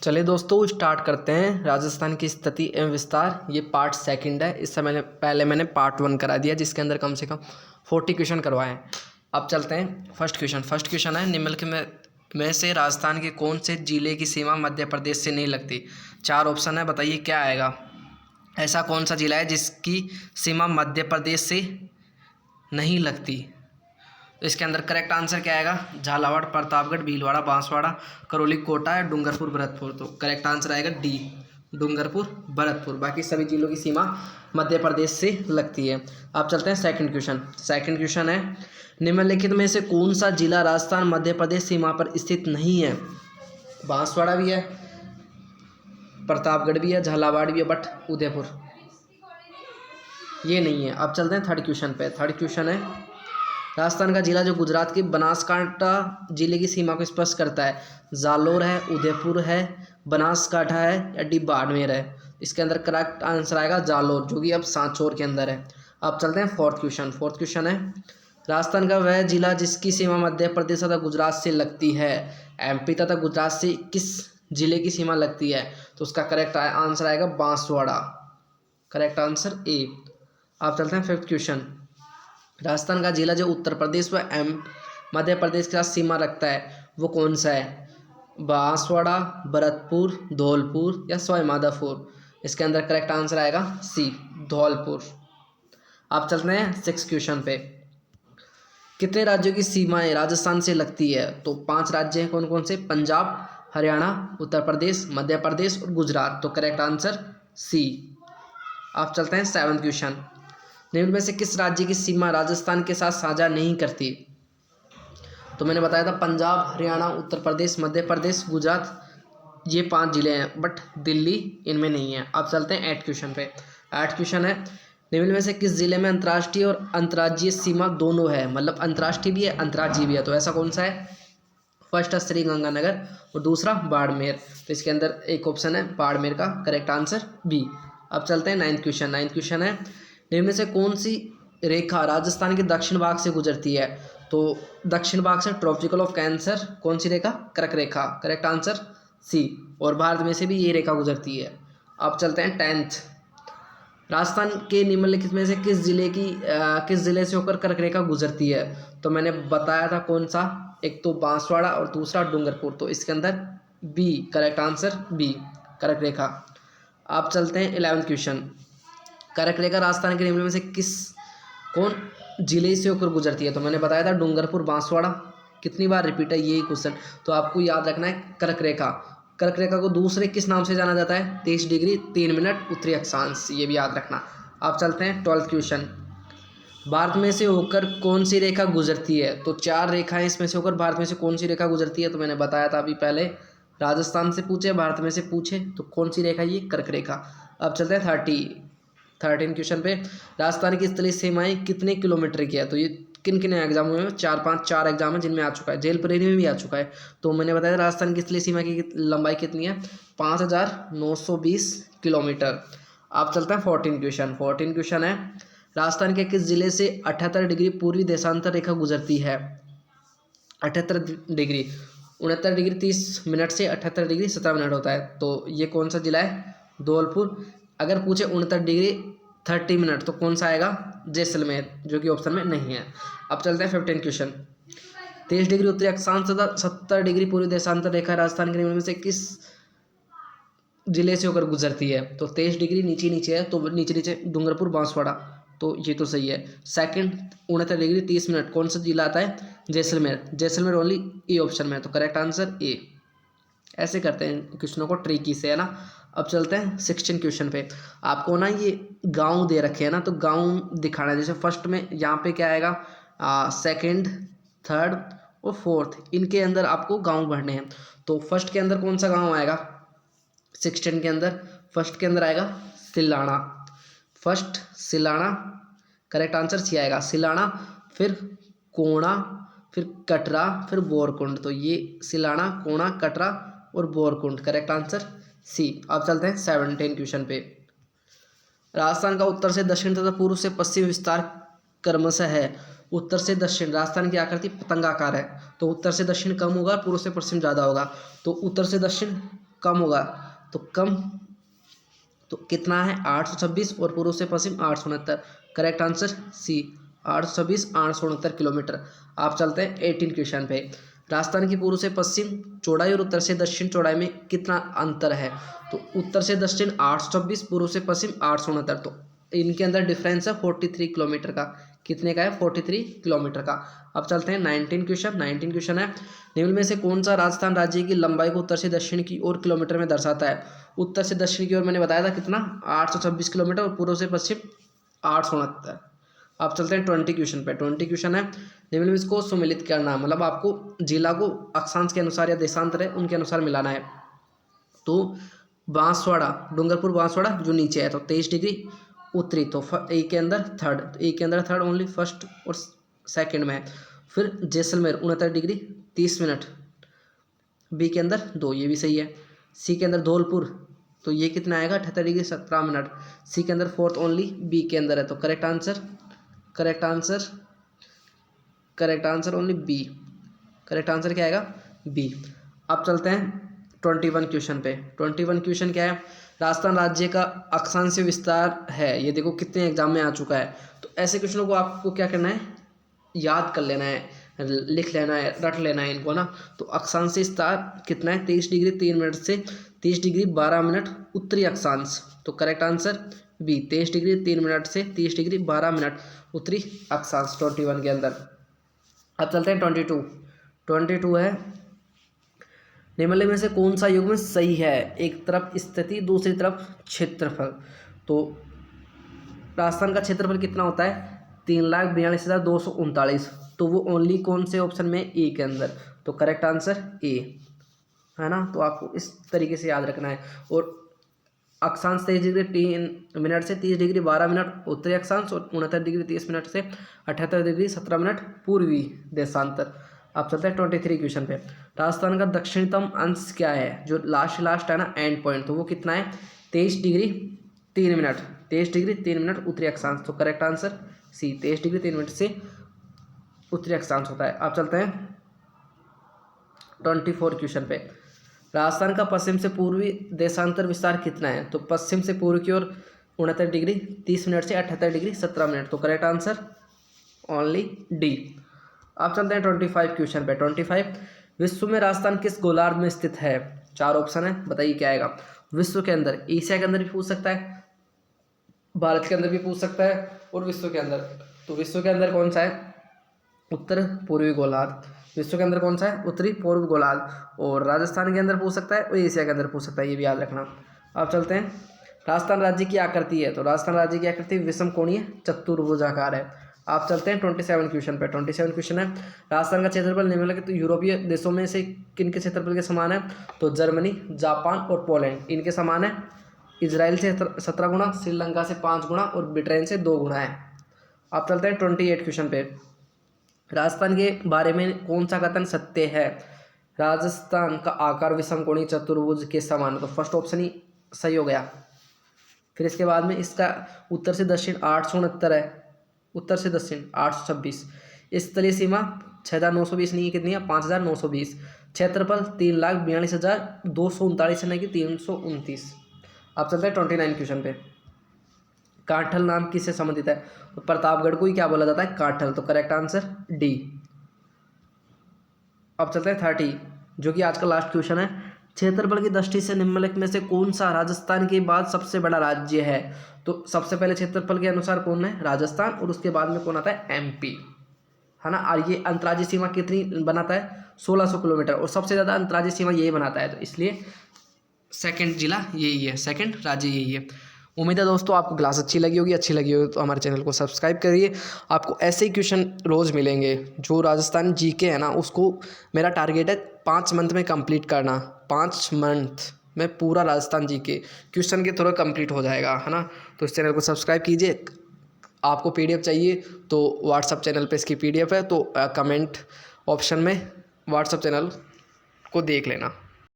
चलिए दोस्तों स्टार्ट करते हैं राजस्थान की स्थिति एवं विस्तार। ये पार्ट सेकंड है। इससे पहले मैंने पार्ट 1 करा दिया जिसके अंदर कम से कम 40 क्वेश्चन करवाए हैं। अब चलते हैं फर्स्ट क्वेश्चन है निम्नलिखित में से राजस्थान के कौन से जिले की सीमा मध्य प्रदेश से नहीं लगती। 4 ऑप्शन है, बताइए क्या आएगा। ऐसा कौन सा जिला है जिसकी सीमा मध्य प्रदेश से नहीं लगती। तो इसके अंदर करेक्ट आंसर क्या आएगा। झालावाड़, प्रतापगढ़, भीलवाड़ा, बांसवाड़ा, करौली, कोटा या डूंगरपुर, भरतपुर। तो करेक्ट आंसर आएगा डी, डूंगरपुर, भरतपुर। बाकी सभी जिलों की सीमा मध्य प्रदेश से लगती है। अब चलते हैं सेकंड क्वेश्चन है निम्नलिखित में से कौन सा जिला राजस्थान मध्य प्रदेश सीमा पर स्थित नहीं है। बांसवाड़ा भी है, प्रतापगढ़ भी है, झालावाड़ भी है, बट उदयपुर ये नहीं है। अब चलते हैं थर्ड क्वेश्चन है राजस्थान का जिला जो गुजरात के बनासकांठा जिले की सीमा को स्पर्श करता है। जालोर है, उदयपुर है, बनासकांठा है या डी बाड़मेर है। इसके अंदर करेक्ट आंसर आएगा जालोर, जो कि अब सांचौर के अंदर है। अब चलते हैं फोर्थ क्वेश्चन है राजस्थान का वह जिला जिसकी सीमा मध्य प्रदेश तथा गुजरात से लगती है। एमपी तथा गुजरात से किस जिले की सीमा लगती है। तो उसका करेक्ट आंसर आएगा बांसवाड़ा, करेक्ट आंसर ए। अब चलते हैं फिफ्थ क्वेश्चन राजस्थान का जिला जो उत्तर प्रदेश व मध्य प्रदेश के साथ सीमा रखता है वो कौन सा है। बांसवाड़ा, भरतपुर, धौलपुर या सवाई माधोपुर। इसके अंदर करेक्ट आंसर आएगा सी, धौलपुर। आप चलते हैं सिक्स क्वेश्चन पे। कितने राज्यों की सीमाएं राजस्थान से लगती है। तो 5 राज्य हैं, कौन कौन से। पंजाब, हरियाणा, उत्तर प्रदेश, मध्य प्रदेश और गुजरात। तो करेक्ट आंसर सी। आप चलते हैं सेवंथ क्वेश्चन निम्न में से किस राज्य की सीमा राजस्थान के साथ साझा नहीं करती। तो मैंने बताया था पंजाब, हरियाणा, उत्तर प्रदेश, मध्य प्रदेश, गुजरात, ये 5 जिले हैं, बट दिल्ली इनमें नहीं है। अब चलते हैं 8 क्वेश्चन पे। 8 क्वेश्चन है निम्न में से किस जिले में अंतर्राष्ट्रीय और अंतर्राज्यीय सीमा दोनों है। मतलब अंतर्राष्ट्रीय भी है, अंतर्राज्यीय भी है। तो ऐसा कौन सा है। फर्स्ट है श्रीगंगानगर और दूसरा बाड़मेर। तो इसके अंदर एक ऑप्शन है बाड़मेर का, करेक्ट आंसर बी। अब चलते हैं 9th क्वेश्चन है निम्न में से कौन सी रेखा राजस्थान के दक्षिण भाग से गुजरती है। तो दक्षिण भाग से ट्रॉपिकल ऑफ कैंसर कौन सी रेखा, कर्क रेखा, करेक्ट आंसर सी। और भारत में से भी ये रेखा गुजरती है। अब चलते हैं 10th राजस्थान के निम्नलिखित में से किस जिले से होकर कर्क रेखा गुजरती है। तो मैंने बताया था कौन सा, एक तो बांसवाड़ा और दूसरा डूंगरपुर। तो इसके अंदर बी, करेक्ट आंसर बी, कर्क रेखा। आप चलते हैं 11th क्वेश्चन कर्क रेखा राजस्थान के निम्न में से कौन जिले से होकर गुजरती है। तो मैंने बताया था डूंगरपुर, बांसवाड़ा। कितनी बार रिपीट है यही क्वेश्चन। तो आपको याद रखना है कर्क रेखा को दूसरे किस नाम से जाना जाता है। 23 डिग्री 3 मिनट उत्तरी अक्षांश, ये भी याद रखना। आप चलते हैं 12th क्वेश्चन भारत में से होकर कौन सी रेखा गुजरती है। तो 4 रेखाएं इसमें से होकर भारत में से कौन सी रेखा गुजरती है। तो मैंने बताया था अभी पहले, राजस्थान से पूछे, भारत में से पूछे, तो कौन सी रेखा, ये कर्क रेखा। अब चलते हैं 13 क्वेश्चन पे राजस्थान की स्थलीय सीमाएं कितने किलोमीटर की है। तो ये किन किन एग्जामों में 4 एग्जाम है जिनमें आ चुका है, जेल प्रेरी में भी आ चुका है। तो मैंने बताया राजस्थान की स्थलीय सीमा की लंबाई कितनी है, 5920 किलोमीटर। आप चलते हैं 14 क्वेश्चन है राजस्थान के किस जिले से 78 डिग्री पूर्वी देशांतर रेखा गुजरती है। 78 डिग्री 69 डिग्री 30 मिनट से 78 डिग्री 17 मिनट होता है। तो ये कौन सा जिला है, धौलपुर। अगर पूछे 69 डिग्री 30 मिनट तो कौन सा आएगा, जैसलमेर, जो कि ऑप्शन में नहीं है। अब चलते हैं 15 क्वेश्चन 23 डिग्री उत्तरी अक्षांश तथा 70 डिग्री पूर्वी देशांतर रेखा राजस्थान के निम्न में से किस जिले से होकर गुजरती है। तो 23 डिग्री नीचे है, तो नीचे डूंगरपुर, बांसवाड़ा। तो ये तो सही है। सेकंड 69 डिग्री 30 मिनट कौन सा जिला आता है, जैसलमेर ओनली ए ऑप्शन में है। तो करेक्ट आंसर ए। ऐसे करते हैं क्वेश्चनों को ट्रिकी से, है ना। अब चलते हैं 16 क्वेश्चन पे। आपको ना ये गांव दे रखे हैं ना, तो गांव दिखाना है। जैसे फर्स्ट में यहाँ पे क्या आएगा, सेकंड, थर्ड और फोर्थ, इनके अंदर आपको गांव भरने हैं। तो फर्स्ट के अंदर कौन सा गांव आएगा, 16 के अंदर फर्स्ट के अंदर आएगा सिलाना, करेक्ट आंसर सी आएगा सिलाना। फिर कोणा, फिर कटरा, फिर बोरकुंड। तो ये सिलाना, कोणा, कटरा और बोरकुंड, करेक्ट आंसर सी। अब चलते हैं 17 क्वेश्चन पे। राजस्थान का उत्तर से दक्षिण तथा पूर्व से पश्चिम विस्तार क्रमशः है। उत्तर से दक्षिण राजस्थान की आकृति पतंगाकार है। तो उत्तर से दक्षिण कम होगा, पूर्व से पश्चिम ज़्यादा होगा। तो उत्तर से दक्षिण कम होगा तो कम, तो कितना है 826 और पूर्व से पश्चिम 869। Correct answer C 826 869 kilometre. आप चलते हैं 18 क्वेश्चन पे। राजस्थान की पूर्व से पश्चिम चौड़ाई और उत्तर से दक्षिण चौड़ाई में कितना अंतर है? तो उत्तर से दक्षिण 826, पूर्व से पश्चिम 869, तो इनके अंदर डिफरेंस है 43 किलोमीटर का। कितने का है? 43 किलोमीटर का। अब चलते हैं 19 क्वेश्चन। 19 क्वेश्चन है, निम्न में से कौन सा राजस्थान राज्य की लंबाई को उत्तर से दक्षिण की ओर किलोमीटर में दर्शाता है? उत्तर से दक्षिण की ओर मैंने बताया था कितना, 826 किलोमीटर, और पूर्व से पश्चिम 869। अब चलते हैं 20 क्वेश्चन पे। 20 क्वेश्चन है, निम्न में इसको सुमिलित करना, मतलब आपको जिला को अक्षांश के अनुसार या देशांतर है उनके अनुसार मिलाना है। तो बांसवाड़ा, डूंगरपुर बांसवाड़ा जो नीचे है तो 23 डिग्री उत्तरी, तो ए के अंदर थर्ड, ए के अंदर थर्ड ओनली, फर्स्ट और सेकंड में है। फिर जैसलमेर 69 डिग्री 30 मिनट, बी के अंदर 2, ये भी सही है। सी के अंदर धौलपुर, तो ये कितना आएगा 78 डिग्री 17 मिनट, सी के अंदर फोर्थ ओनली, बी के अंदर है। तो correct answer, correct answer, correct answer only B. Correct answer क्या आएगा? बी। अब चलते हैं 21 क्वेश्चन पे। 21 क्वेश्चन क्या है? राजस्थान राज्य का अक्षांश विस्तार है, ये देखो कितने एग्जाम में आ चुका है। तो ऐसे क्वेश्चनों को आपको क्या करना है, याद कर लेना है, लिख लेना है, रट लेना है इनको ना। तो अक्षांश विस्तार कितना है? 23 डिग्री 3 मिनट से 30 डिग्री 12 मिनट उत्तरी अक्षांश। तो correct answer B, 23 degree 3 minute से 30 डिग्री 12 मिनट उत्तरी अक्षांश 21 के अंदर। अब चलते हैं 22। 22 है, निम्नलिखित में से कौन सा युग्म सही है? एक तरफ स्थिति, दूसरी तरफ क्षेत्रफल। तो राजस्थान का क्षेत्रफल कितना होता है? 3,42,239, तो वो ओनली कौन से ऑप्शन में? ए के अंदर। तो करेक्ट आंसर ए है ना। तो आपको इस तरीके से याद रखना है। और अक्षांश 23 डिग्री 3 मिनट से 30 डिग्री 12 मिनट उत्तरी अक्षांश, और 69 डिग्री 30 मिनट से 78 डिग्री 17 मिनट पूर्वी देशांतर। अब चलते हैं 23 क्वेश्चन पे। राजस्थान का दक्षिणतम अंश क्या है? जो लास्ट है ना, एंड पॉइंट, तो वो कितना है? 23 डिग्री 3 मिनट, 23 डिग्री 3 मिनट उत्तरी अक्षांश। तो correct answer C, 23 degree 3 minute से उत्तरी अक्षांश होता है। अब चलते हैं 24 क्वेश्चन पे। राजस्थान का पश्चिम से पूर्वी देशांतर विस्तार कितना है? तो पश्चिम से पूर्व की ओर 69 डिग्री 30 मिनट से 78 डिग्री 17 मिनट। तो करेक्ट आंसर ओनली डी। अब चलते हैं 25 क्वेश्चन पे। 25, विश्व में राजस्थान किस गोलार्ध में स्थित है? 4 ऑप्शन है, बताइए क्या आएगा। विश्व के अंदर, एशिया के अंदर भी पूछ सकता है, भारत के अंदर भी पूछ सकता है, और विश्व के अंदर। तो विश्व के अंदर कौन सा है? उत्तर पूर्वी गोलार्ध। विश्व के अंदर कौन सा है? उत्तरी पूर्व गोलार्ध। और राजस्थान के अंदर पूछ सकता है और एशिया के अंदर पूछ सकता है, ये भी याद रखना। अब चलते हैं, राजस्थान राज्य की आकृति है, तो राजस्थान राज्य की आकृति विषम कोणीय चतुर्भुजाकार है। आप चलते हैं 27 क्वेश्चन पे। 27 क्वेश्चन है, राजस्थान का क्षेत्रफल निम्नलिखित यूरोपीय देशों में से किन के क्षेत्रफल के समान है? तो जर्मनी, जापान और पोलैंड इनके समान है। इजराइल से 17 गुना, श्रीलंका से 5 गुना और ब्रिटेन से 2 गुना है। आप चलते हैं 28 क्वेश्चन पे। राजस्थान के बारे में कौन सा कथन सत्य है? राजस्थान का आकार विषम कोणीय चतुर्भुज के समान, तो फर्स्ट ऑप्शन ही सही हो गया। फिर इसके बाद में इसका उत्तर से दक्षिण 869 है, उत्तर से दक्षिण 826। स्थलीय सीमा 6,920 नहीं, कितनी है? 5,920। क्षेत्रफल 3,42,239 नहीं कि 329। अब चलते हैं 29 क्वेश्चन पे। काठल नाम किससे संबंधित है? तो प्रतापगढ़ को ही क्या बोला जाता है? काठल। तो करेक्ट आंसर डी। अब चलते हैं 30, जो कि आज का लास्ट क्वेश्चन है। क्षेत्रफल की दृष्टि से निम्नलिखित में से कौन सा राजस्थान के बाद सबसे बड़ा राज्य है? तो सबसे पहले क्षेत्रफल के अनुसार कौन है? राजस्थान, और उसके बाद में कौन आता है? एमपी, है ना। और ये अंतर्राज्यीय सीमा कितनी बनाता है? 1600 किलोमीटर, और सबसे ज़्यादा अंतर्राज्यीय सीमा यही बनाता है, तो इसलिए सेकंड जिला यही है, सेकंड राज्य यही है। उम्मीद है दोस्तों आपको क्लास अच्छी लगी होगी। अच्छी लगी हो तो हमारे चैनल को सब्सक्राइब करिए। आपको ऐसे ही क्वेश्चन रोज़ मिलेंगे। जो राजस्थान जीके है ना, उसको मेरा टारगेट है 5 मंथ में कंप्लीट करना। 5 मंथ में पूरा राजस्थान जीके क्वेश्चन के थ्रू कंप्लीट हो जाएगा, है ना। तो इस चैनल को सब्सक्राइब कीजिए। आपको पीडीएफ चाहिए तो व्हाट्सअप चैनल पे इसकी पीडीएफ है, तो कमेंट ऑप्शन में व्हाट्सअप चैनल को देख लेना।